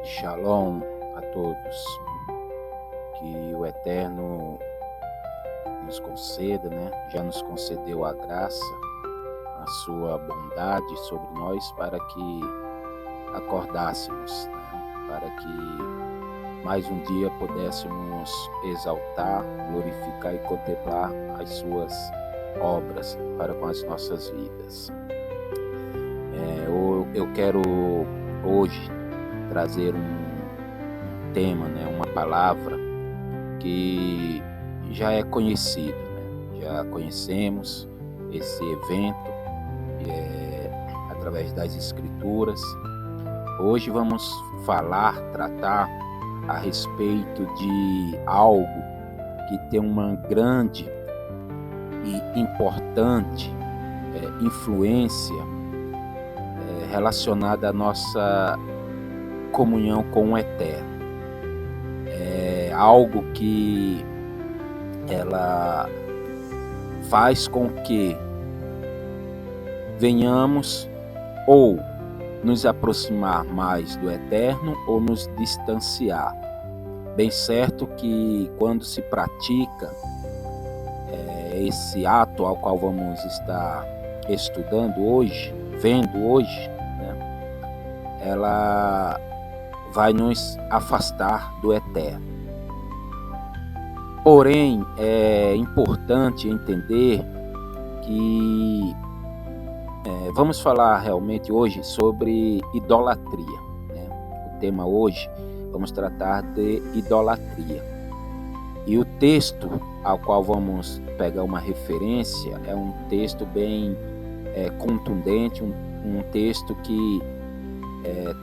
Shalom a todos, que o Eterno nos conceda, já nos concedeu a graça, a sua bondade sobre nós para que acordássemos, para que mais um dia pudéssemos exaltar, glorificar e contemplar as suas obras para com as nossas vidas. Eu quero hoje trazer um tema, uma palavra que já é conhecido, já conhecemos esse evento através das Escrituras. Hoje vamos tratar a respeito de algo que tem uma grande e importante influência relacionada à nossa comunhão com o Eterno. É algo que ela faz com que venhamos ou nos aproximar mais do Eterno ou nos distanciar. Bem certo que quando se pratica esse ato ao qual vamos estar estudando hoje, vendo hoje, ela vai nos afastar do Eterno. Porém, é importante entender que vamos falar realmente hoje sobre idolatria. O tema hoje, vamos tratar de idolatria. E o texto ao qual vamos pegar uma referência é um texto bem contundente, um texto que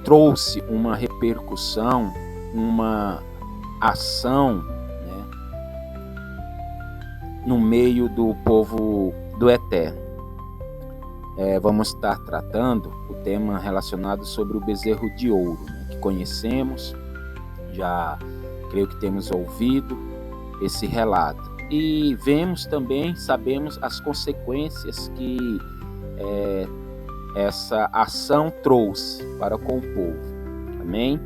trouxe uma repercussão, uma ação no meio do povo do Eterno. Vamos estar tratando o tema relacionado sobre o bezerro de ouro, que conhecemos, já creio que temos ouvido esse relato. E sabemos as consequências que essa ação trouxe para com o povo. Amém?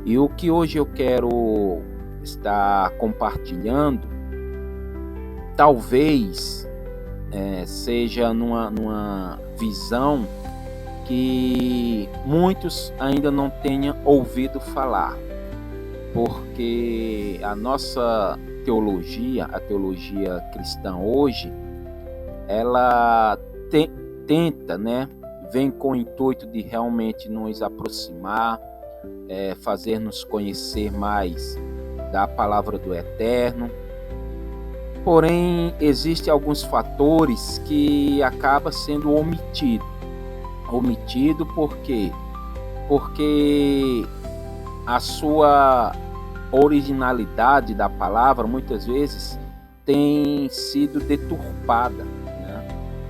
E o que hoje eu quero estar compartilhando, talvez seja numa visão que muitos ainda não tenham ouvido falar, porque a nossa teologia, a teologia cristã hoje, ela tenta, vem com o intuito de realmente nos aproximar, fazer-nos conhecer mais da palavra do Eterno. Porém, existem alguns fatores que acabam sendo omitido. Omitido por quê? Porque a sua originalidade da palavra muitas vezes tem sido deturpada.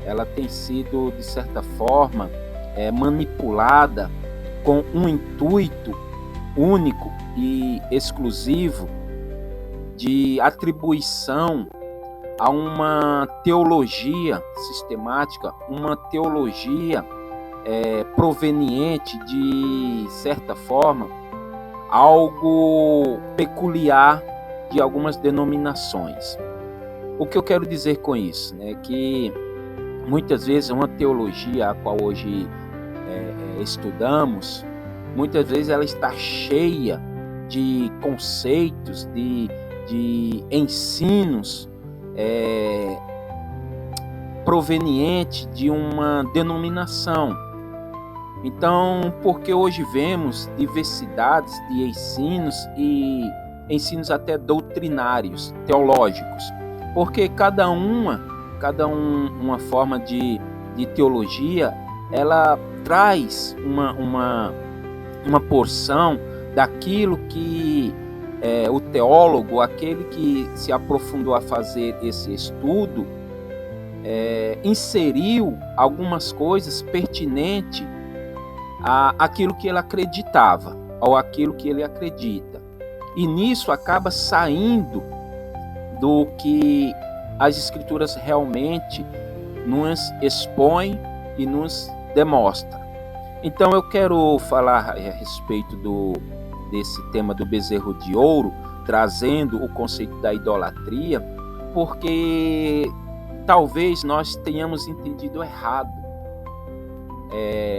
Ela tem sido, de certa forma, manipulada com um intuito único e exclusivo de atribuição a uma teologia sistemática, uma teologia proveniente de certa forma, algo peculiar de algumas denominações. O que eu quero dizer com isso? Que muitas vezes uma teologia a qual hoje estudamos, muitas vezes ela está cheia de conceitos, de ensinos proveniente de uma denominação. Então, porque hoje vemos diversidades de ensinos e ensinos até doutrinários, teológicos, porque cada uma forma de teologia, ela traz uma porção daquilo que o teólogo, aquele que se aprofundou a fazer esse estudo, inseriu algumas coisas pertinentes àquilo que ele acreditava, ou aquilo que ele acredita. E nisso acaba saindo do que as Escrituras realmente nos expõem e nos demonstra. Então eu quero falar a respeito desse tema do bezerro de ouro, trazendo o conceito da idolatria, porque talvez nós tenhamos entendido errado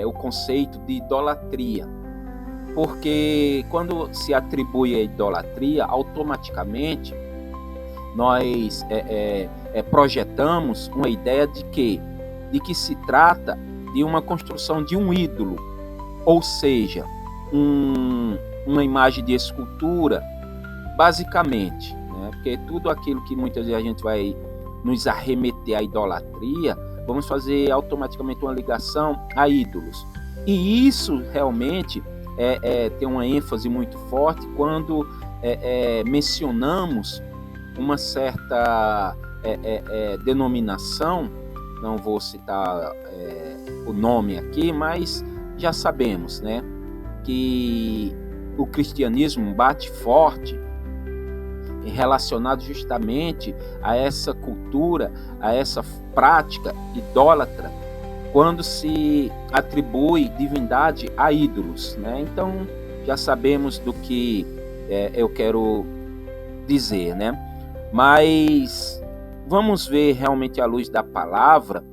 o conceito de idolatria. Porque quando se atribui a idolatria, automaticamente nós projetamos uma ideia de que se trata de uma construção de um ídolo, ou seja, uma imagem de escultura, basicamente, né? Porque tudo aquilo que muitas vezes a gente vai nos arremeter à idolatria, vamos fazer automaticamente uma ligação a ídolos. E isso realmente tem uma ênfase muito forte quando mencionamos uma certa denominação, não vou citar o nome aqui, mas já sabemos, né, que o cristianismo bate forte relacionado justamente a essa cultura, a essa prática idólatra, quando se atribui divindade a ídolos, né? Então já sabemos do que eu quero dizer, né? Mas vamos ver realmente à luz da palavra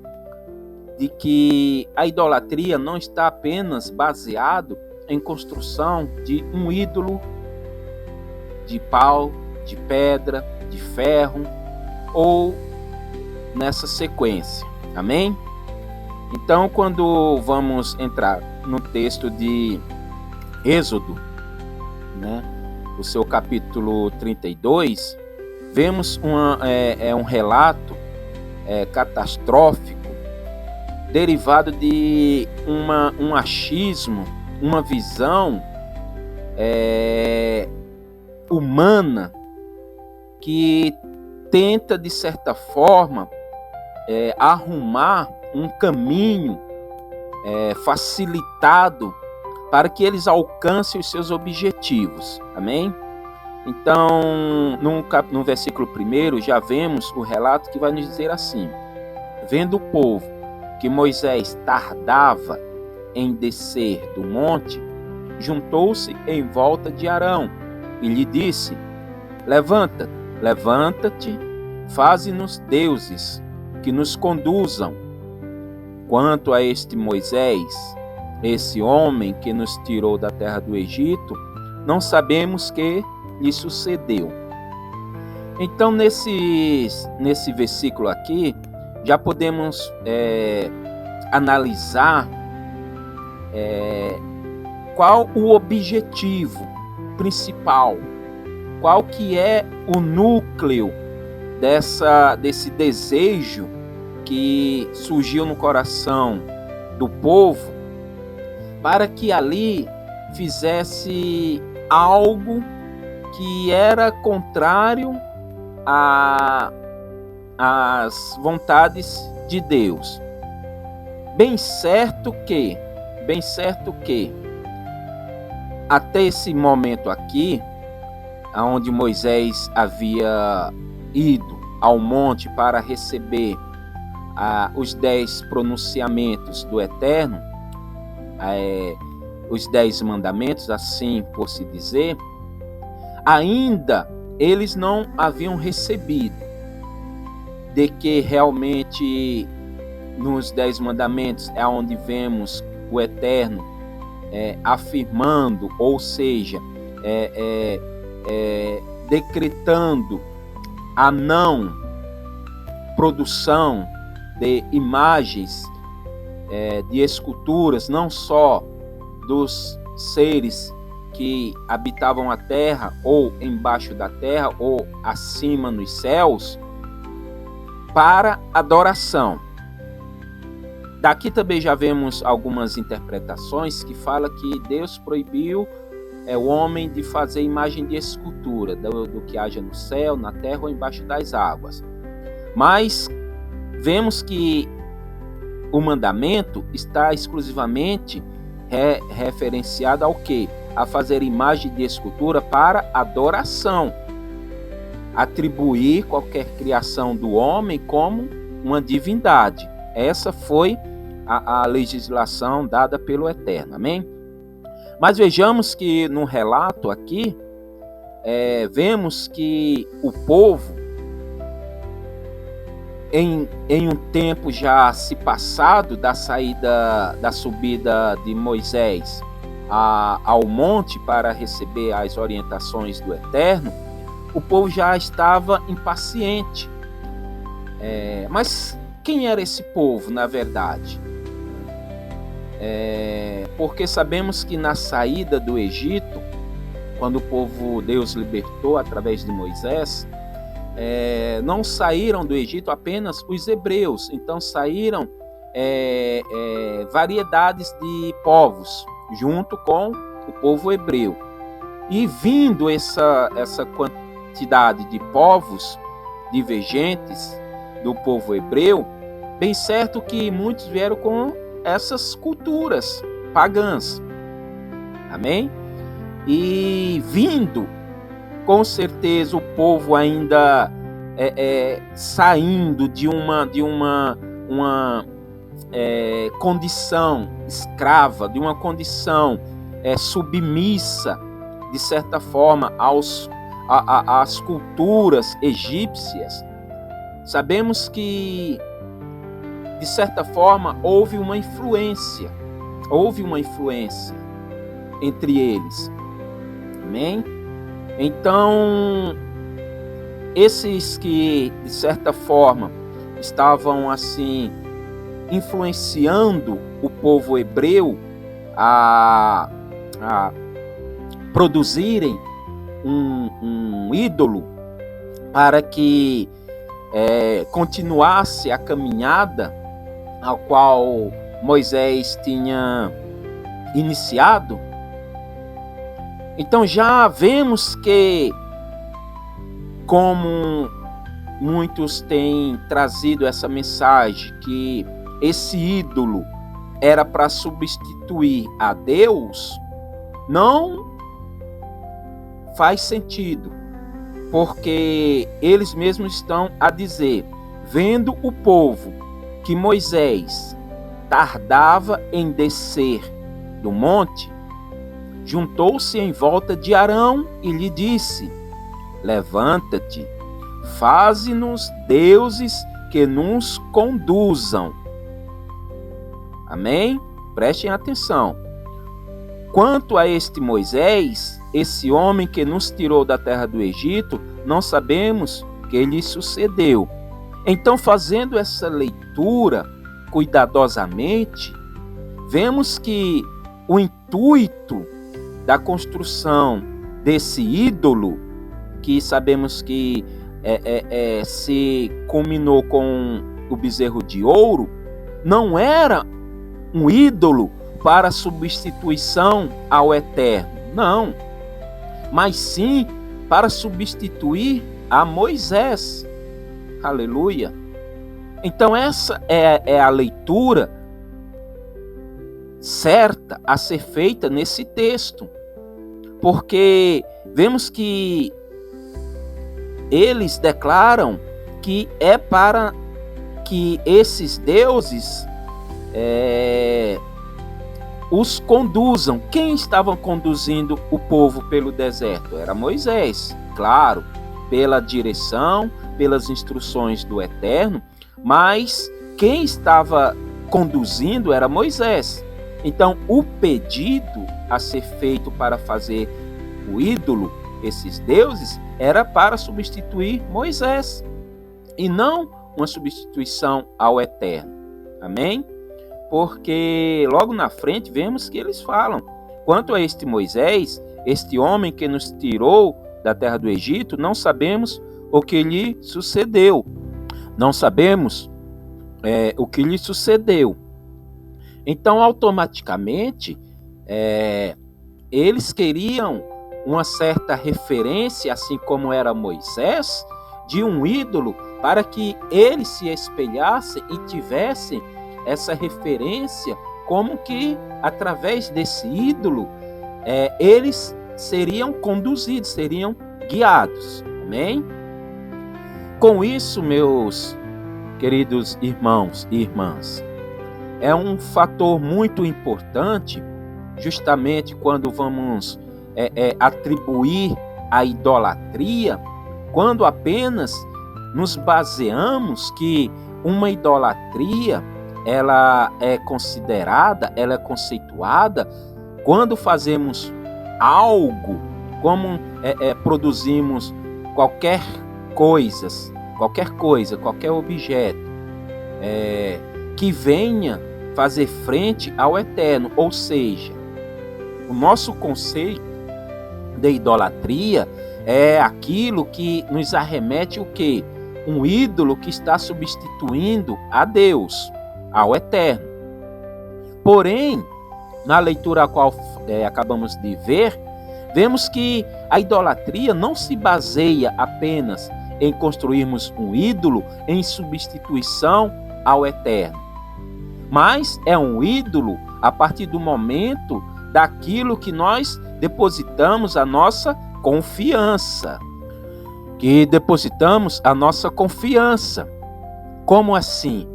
de que a idolatria não está apenas baseado em construção de um ídolo de pau, de pedra, de ferro, ou nessa sequência. Amém? Então, quando vamos entrar no texto de Êxodo, né, o seu capítulo 32, vemos um relato catastrófico derivado de um achismo, uma visão humana que tenta, de certa forma, arrumar um caminho facilitado para que eles alcancem os seus objetivos. Amém? Então, no versículo 1, já vemos o relato que vai nos dizer assim: vendo o povo que Moisés tardava em descer do monte, juntou-se em volta de Arão e lhe disse: levanta-te, faze-nos deuses que nos conduzam. Quanto a este Moisés, esse homem que nos tirou da terra do Egito, não sabemos que lhe sucedeu. Então, nesse versículo aqui, já podemos analisar qual o objetivo principal, qual que é o núcleo desse desejo que surgiu no coração do povo, para que ali fizesse algo que era contrário às vontades de Deus. Bem certo que até esse momento aqui, onde Moisés havia ido ao monte para receber os 10 pronunciamentos do Eterno, os 10 mandamentos, assim por se dizer, ainda eles não haviam recebido, de que realmente nos 10 mandamentos é onde vemos o Eterno afirmando, ou seja, decretando a não produção de imagens, de esculturas, não só dos seres que habitavam a terra, ou embaixo da terra, ou acima nos céus, para adoração. Daqui também já vemos algumas interpretações que falam que Deus proibiu o homem de fazer imagem de escultura do que haja no céu, na terra ou embaixo das águas. Mas vemos que o mandamento está exclusivamente referenciado ao quê? A fazer imagem de escultura para adoração. Atribuir qualquer criação do homem como uma divindade. Essa foi a legislação dada pelo Eterno, amém? Mas vejamos que no relato aqui, vemos que o povo, em um tempo já se passado da subida de Moisés ao monte para receber as orientações do Eterno, o povo já estava impaciente. Mas quem era esse povo, na verdade? Porque sabemos que na saída do Egito, quando o povo Deus libertou através de Moisés, não saíram do Egito apenas os hebreus, então saíram variedades de povos junto com o povo hebreu. E vindo essa quantidade de povos divergentes do povo hebreu, bem certo que muitos vieram com essas culturas pagãs, amém? E vindo, com certeza, o povo ainda saindo de uma condição escrava, de uma condição submissa, de certa forma, às culturas egípcias. Sabemos que, de certa forma, houve uma influência entre eles. Amém? Então, esses que, de certa forma, estavam assim influenciando o povo hebreu a produzirem um ídolo para que continuasse a caminhada ao qual Moisés tinha iniciado. Então já vemos que, como muitos têm trazido essa mensagem, que esse ídolo era para substituir a Deus, não faz sentido, porque eles mesmos estão a dizer, vendo o povo que Moisés tardava em descer do monte, juntou-se em volta de Arão e lhe disse: levanta-te, faze-nos deuses que nos conduzam. Amém? Prestem atenção. Quanto a este Moisés, esse homem que nos tirou da terra do Egito, não sabemos que lhe sucedeu. Então, fazendo essa leitura cuidadosamente, vemos que o intuito da construção desse ídolo, que sabemos que se culminou com o bezerro de ouro, não era um ídolo para substituição ao Eterno, não, mas sim para substituir a Moisés. Aleluia! Então essa é a leitura certa a ser feita nesse texto, porque vemos que eles declaram que é para que esses deuses os conduzam. Quem estava conduzindo o povo pelo deserto? Era Moisés, claro, pela direção, pelas instruções do Eterno, mas quem estava conduzindo era Moisés. Então, o pedido a ser feito para fazer o ídolo, esses deuses, era para substituir Moisés, e não uma substituição ao Eterno. Amém? Porque logo na frente vemos que eles falam: quanto a este Moisés, este homem que nos tirou da terra do Egito, não sabemos o que lhe sucedeu. Não sabemos o que lhe sucedeu. Então, automaticamente, eles queriam uma certa referência, assim como era Moisés, de um ídolo, para que eles se espelhassem e tivessem essa referência, como que através desse ídolo eles seriam conduzidos, seriam guiados. Amém? Com isso, meus queridos irmãos e irmãs, é um fator muito importante, justamente quando vamos atribuir a idolatria, quando apenas nos baseamos que uma idolatria ela é considerada, ela é conceituada quando fazemos algo, como produzimos qualquer coisa, qualquer objeto que venha fazer frente ao eterno, ou seja, o nosso conceito de idolatria é aquilo que nos arremete o quê? Um ídolo que está substituindo a Deus, ao eterno. Porém, na leitura a qual acabamos de ver, vemos que a idolatria não se baseia apenas em construirmos um ídolo em substituição ao eterno, mas é um ídolo a partir do momento daquilo que nós depositamos a nossa confiança. Como assim?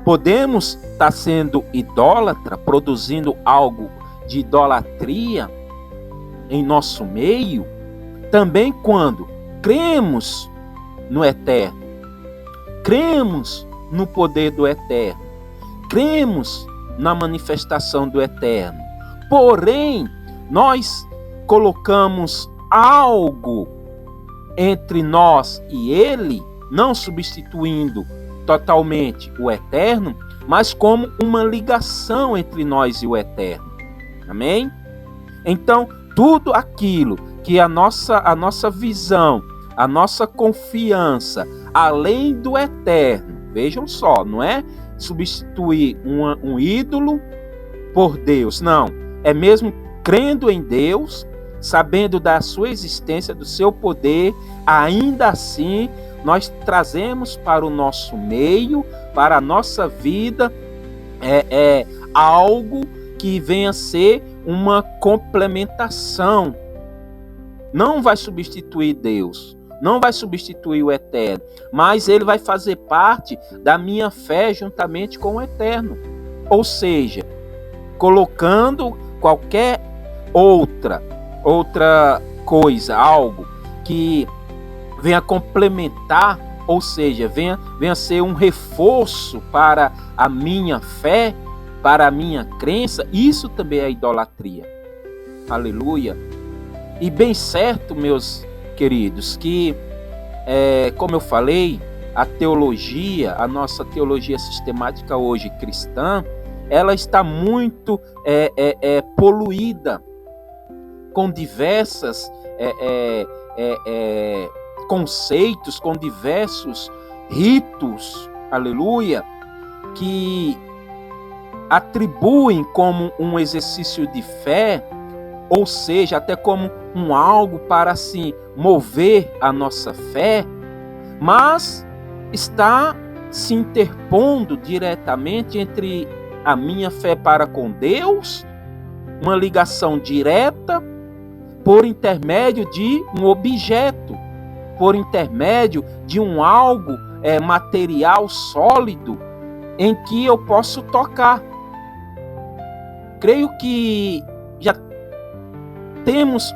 Podemos estar sendo idólatra, produzindo algo de idolatria em nosso meio, também quando cremos no eterno, cremos no poder do eterno, cremos na manifestação do eterno. Porém, nós colocamos algo entre nós e ele, não substituindo totalmente o eterno, mas como uma ligação entre nós e o eterno. Amém? Então, tudo aquilo que a nossa visão, a nossa confiança, além do eterno, vejam só, não é substituir um ídolo por Deus, não. É mesmo crendo em Deus, sabendo da sua existência, do seu poder, ainda assim nós trazemos para o nosso meio, para a nossa vida, algo que venha a ser uma complementação. Não vai substituir Deus, não vai substituir o eterno, mas ele vai fazer parte da minha fé juntamente com o eterno. Ou seja, colocando qualquer outra coisa, algo que venha complementar, ou seja, venha ser um reforço para a minha fé, para a minha crença, isso também é idolatria. Aleluia. E bem certo, meus queridos, que, como eu falei, a nossa teologia sistemática hoje cristã, ela está muito poluída com diversas conceitos, com diversos ritos, aleluia, que atribuem como um exercício de fé, ou seja, até como um algo para se mover a nossa fé, mas está se interpondo diretamente entre a minha fé para com Deus, uma ligação direta por intermédio de um objeto, por intermédio de um algo material, sólido, em que eu posso tocar. Creio que já temos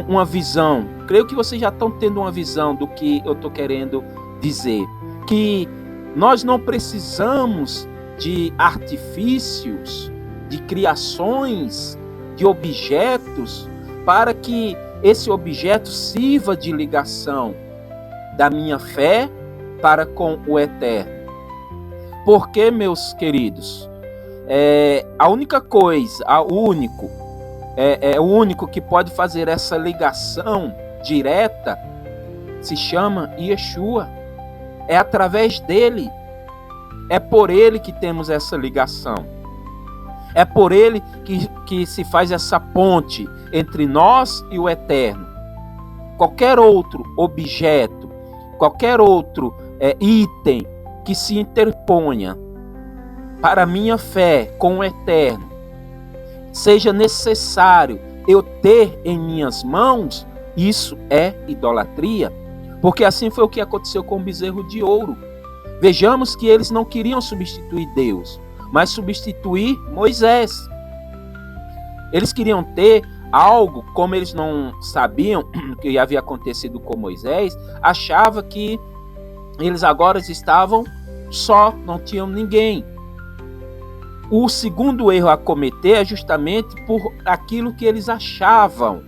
uma visão, creio que vocês já estão tendo uma visão do que eu estou querendo dizer, que nós não precisamos de artifícios, de criações, de objetos, para que esse objeto sirva de ligação da minha fé para com o eterno. Porque, meus queridos, a única coisa, o único que pode fazer essa ligação direta se chama Yeshua. É através dele, é por ele que temos essa ligação. É por ele que se faz essa ponte entre nós e o eterno. Qualquer outro objeto, qualquer outro item que se interponha para a minha fé com o eterno, seja necessário eu ter em minhas mãos, isso é idolatria. Porque assim foi o que aconteceu com o bezerro de ouro. Vejamos que eles não queriam substituir Deus, mas substituir Moisés. Eles queriam ter algo, como eles não sabiam o que havia acontecido com Moisés, achava que eles agora estavam só, não tinham ninguém. O segundo erro a cometer é justamente por aquilo que eles achavam.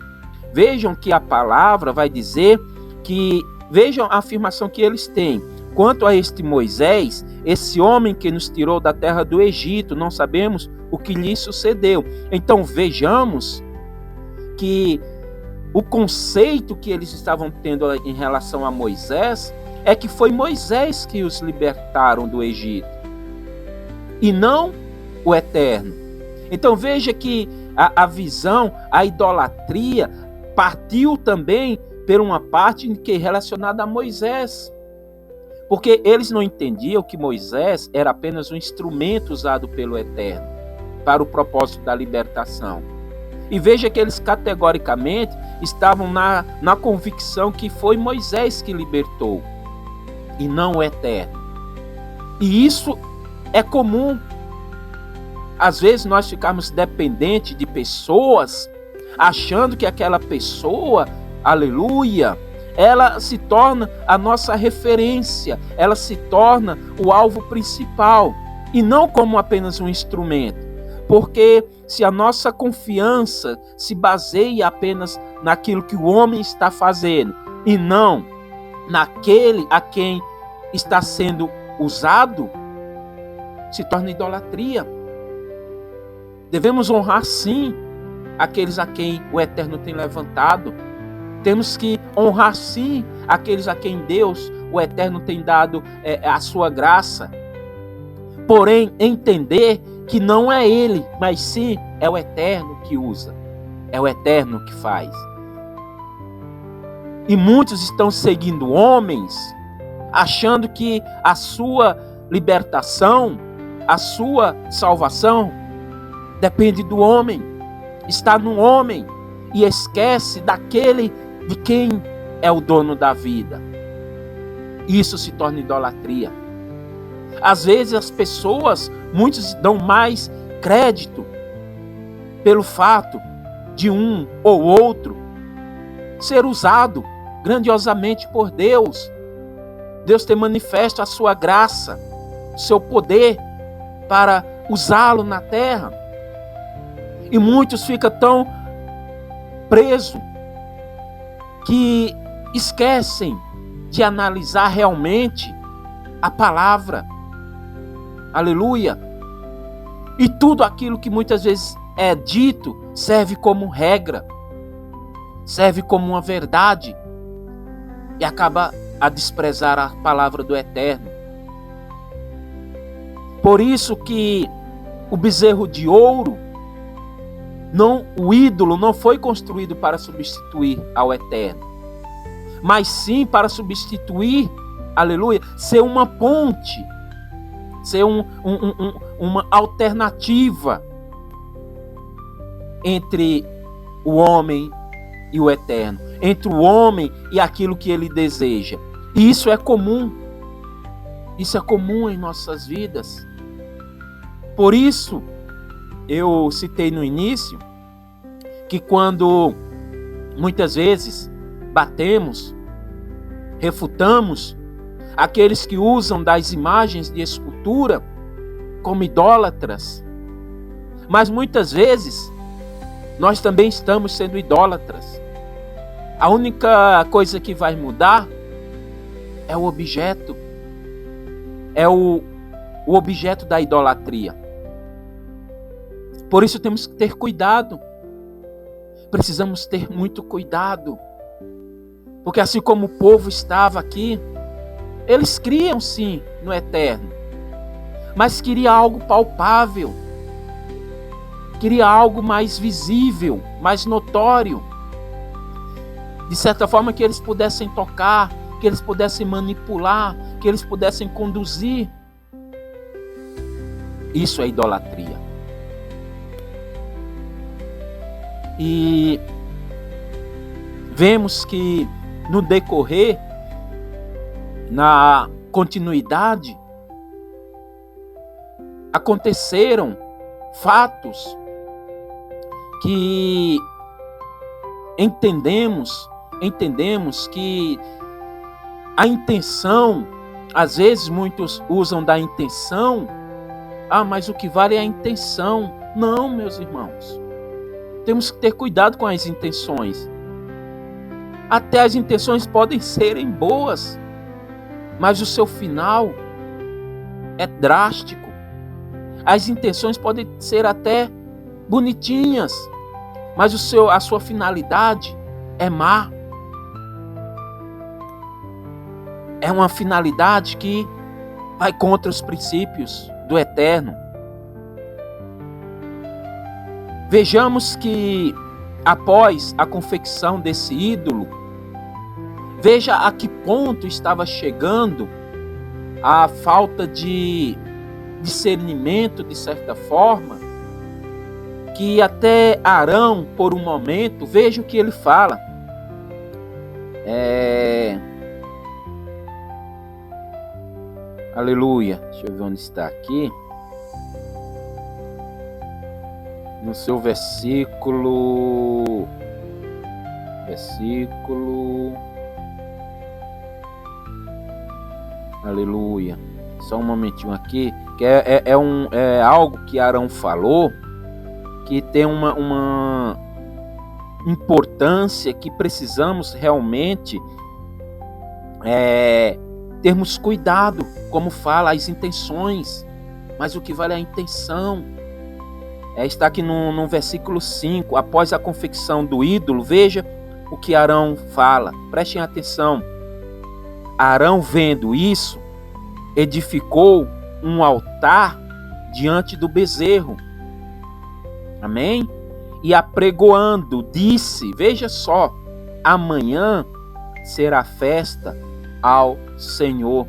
Vejam que a palavra vai dizer que, vejam a afirmação que eles têm. Quanto a este Moisés, esse homem que nos tirou da terra do Egito, não sabemos o que lhe sucedeu. Então vejamos que o conceito que eles estavam tendo em relação a Moisés é que foi Moisés que os libertaram do Egito e não o Eterno. Então veja que a visão, a idolatria partiu também por uma parte que é relacionada a Moisés. Porque eles não entendiam que Moisés era apenas um instrumento usado pelo Eterno para o propósito da libertação. E veja que eles categoricamente estavam na convicção que foi Moisés que libertou e não o Eterno. E isso é comum. Às vezes nós ficamos dependentes de pessoas, achando que aquela pessoa, aleluia, ela se torna a nossa referência, ela se torna o alvo principal, e não como apenas um instrumento. Porque se a nossa confiança se baseia apenas naquilo que o homem está fazendo, e não naquele a quem está sendo usado, se torna idolatria. Devemos honrar sim aqueles a quem o Eterno tem levantado. Temos que honrar sim aqueles a quem Deus, o Eterno, tem dado a sua graça. Porém, entender que não é Ele, mas sim é o Eterno que usa. É o Eterno que faz. E muitos estão seguindo homens, achando que a sua libertação, a sua salvação, depende do homem. Está no homem. E esquece daquele de quem é o dono da vida. Isso se torna idolatria. Às vezes as pessoas, muitos dão mais crédito pelo fato de um ou outro ser usado grandiosamente por Deus. Deus tem manifesto a sua graça, o seu poder para usá-lo na terra. E muitos ficam tão presos que esquecem de analisar realmente a palavra. Aleluia! E tudo aquilo que muitas vezes é dito serve como regra, serve como uma verdade, e acaba a desprezar a palavra do Eterno. Por isso que o bezerro de ouro, o ídolo não foi construído para substituir ao Eterno, mas sim para substituir, aleluia, ser uma ponte, ser uma alternativa entre o homem e o Eterno, entre o homem e aquilo que ele deseja. E isso é comum em nossas vidas. Por isso, eu citei no início que quando muitas vezes batemos, refutamos aqueles que usam das imagens de escultura como idólatras, mas muitas vezes nós também estamos sendo idólatras. A única coisa que vai mudar é o objeto, é o objeto da idolatria. Por isso temos que ter cuidado. Precisamos ter muito cuidado. Porque assim como o povo estava aqui, eles criam sim no Eterno, mas queria algo palpável, queria algo mais visível, mais notório, de certa forma que eles pudessem tocar, que eles pudessem manipular, que eles pudessem conduzir. Isso é idolatria. E vemos que no decorrer, na continuidade, aconteceram fatos que entendemos que a intenção, às vezes muitos usam da intenção, mas o que vale é a intenção. Não, meus irmãos. Temos que ter cuidado com as intenções. Até as intenções podem serem boas, mas o seu final é drástico. As intenções podem ser até bonitinhas, mas a sua finalidade é má. É uma finalidade que vai contra os princípios do eterno. Vejamos que após a confecção desse ídolo, veja a que ponto estava chegando a falta de discernimento, de certa forma, que até Arão, por um momento, veja o que ele fala. Aleluia. Deixa eu ver onde está aqui. No seu versículo. Aleluia. Só um momentinho aqui. Que é algo que Arão falou, que tem uma importância que precisamos realmente termos cuidado, como fala, as intenções, mas o que vale é a intenção. Está aqui no versículo 5, após a confecção do ídolo, veja o que Arão fala, prestem atenção. Arão, vendo isso, edificou um altar diante do bezerro, amém? E apregoando, disse, veja só, amanhã será festa ao Senhor.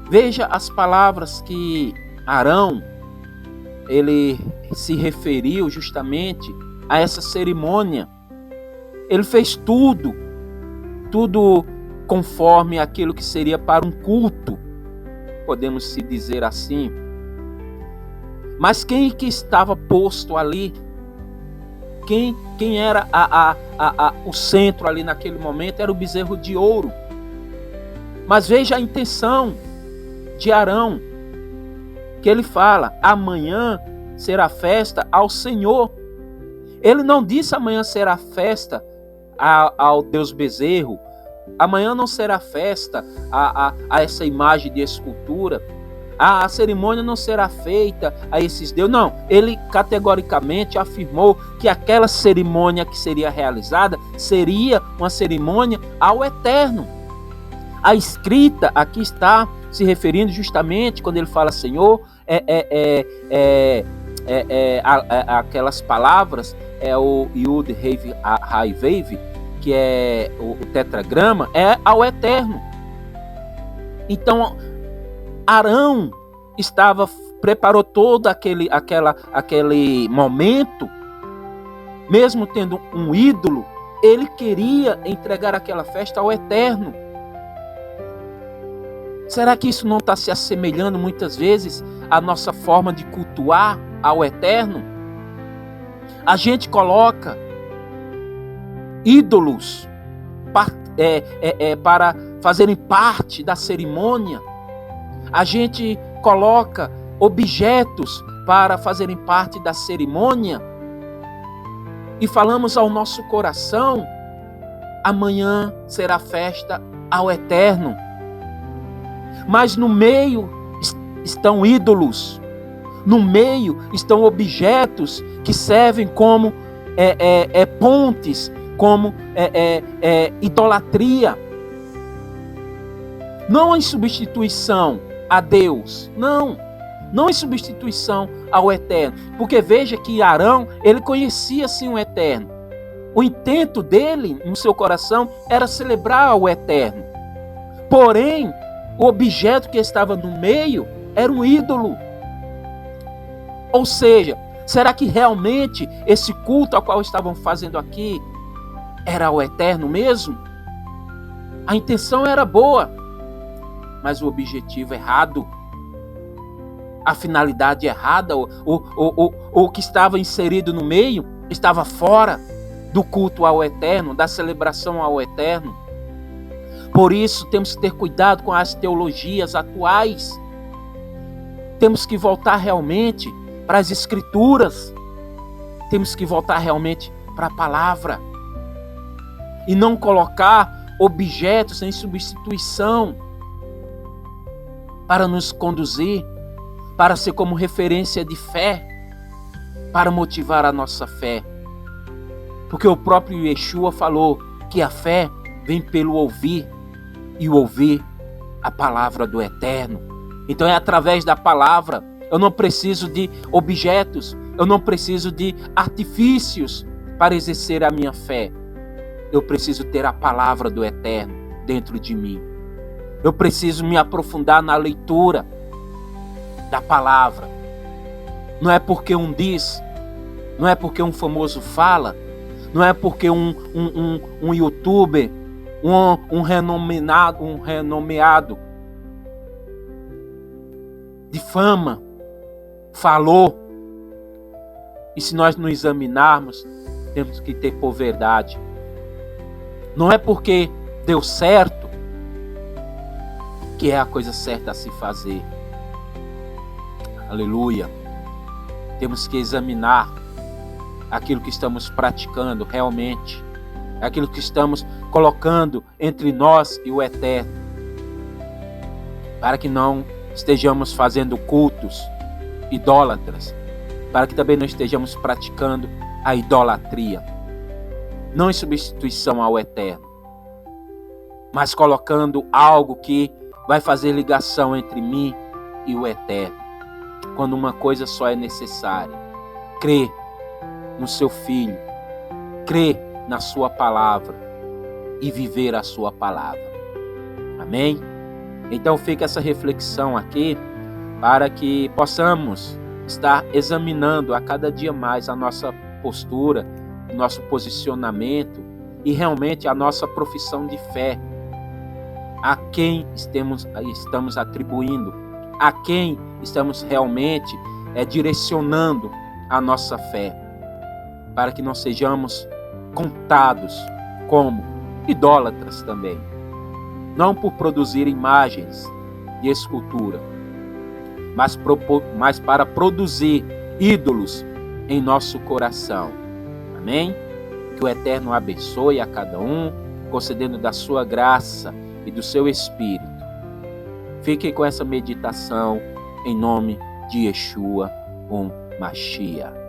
Veja as palavras que Arão, ele se referiu justamente a essa cerimônia. Ele fez tudo conforme aquilo que seria para um culto, podemos se dizer assim. Mas quem que estava posto ali? Quem era o centro ali naquele momento? Era o bezerro de ouro. Mas veja a intenção de Arão, que ele fala, amanhã será festa ao Senhor. Ele não disse amanhã será festa ao Deus bezerro, amanhã não será festa a essa imagem de escultura, a cerimônia não será feita a esses deuses. Não, ele categoricamente afirmou que aquela cerimônia que seria realizada seria uma cerimônia ao Eterno. A escrita aqui está se referindo justamente, quando ele fala Senhor, aquelas palavras, o Yud, Rev, Rai, Vev, que é o tetragrama, é ao Eterno. Então, Arão preparou todo aquele momento, mesmo tendo um ídolo, ele queria entregar aquela festa ao Eterno. Será que isso não está se assemelhando muitas vezes à nossa forma de cultuar ao Eterno? A gente coloca ídolos para fazerem parte da cerimônia. A gente coloca objetos para fazerem parte da cerimônia. E falamos ao nosso coração, amanhã será festa ao Eterno. Mas no meio estão ídolos, no meio estão objetos que servem como pontes, como idolatria. Não em substituição a Deus, não em substituição ao Eterno. Porque veja que Arão, ele conhecia sim o Eterno. O intento dele, no seu coração, era celebrar o Eterno. Porém, o objeto que estava no meio era um ídolo. Ou seja, será que realmente esse culto ao qual estavam fazendo aqui era o Eterno mesmo? A intenção era boa, mas o objetivo errado. a finalidade errada, o que estava inserido no meio, estava fora do culto ao Eterno, da celebração ao Eterno. Por isso, temos que ter cuidado com as teologias atuais. Temos que voltar realmente para as Escrituras. Temos que voltar realmente para a palavra. E não colocar objetos em substituição para nos conduzir, para ser como referência de fé, para motivar a nossa fé. Porque o próprio Yeshua falou que a fé vem pelo ouvir, e o ouvir a palavra do Eterno. Então é através da palavra. Eu não preciso de objetos, eu não preciso de artifícios para exercer a minha fé. Eu preciso ter a palavra do Eterno dentro de mim. Eu preciso me aprofundar na leitura da palavra. Não é porque um diz, não é porque um famoso fala, não é porque um youtuber, um renomeado de fama falou. E se nós nos examinarmos, temos que ter por verdade. Não é porque deu certo que é a coisa certa a se fazer. Aleluia. Temos que examinar aquilo que estamos praticando realmente, aquilo que estamos colocando entre nós e o Eterno, para que não estejamos fazendo cultos idólatras, para que também não estejamos praticando a idolatria, não em substituição ao Eterno, mas colocando algo que vai fazer ligação entre mim e o Eterno, quando uma coisa só é necessária: crer no seu Filho, crer na sua palavra e viver a sua palavra. Amém? Então fica essa reflexão aqui para que possamos estar examinando a cada dia mais a nossa postura, o nosso posicionamento e realmente a nossa profissão de fé. A quem estamos atribuindo, a quem estamos realmente direcionando a nossa fé, para que não sejamos contados como idólatras também, não por produzir imagens de escultura, mas para produzir ídolos em nosso coração. Amém? Que o Eterno abençoe a cada um, concedendo da sua graça e do seu Espírito. Fique com essa meditação em nome de Yeshua, Mashiach.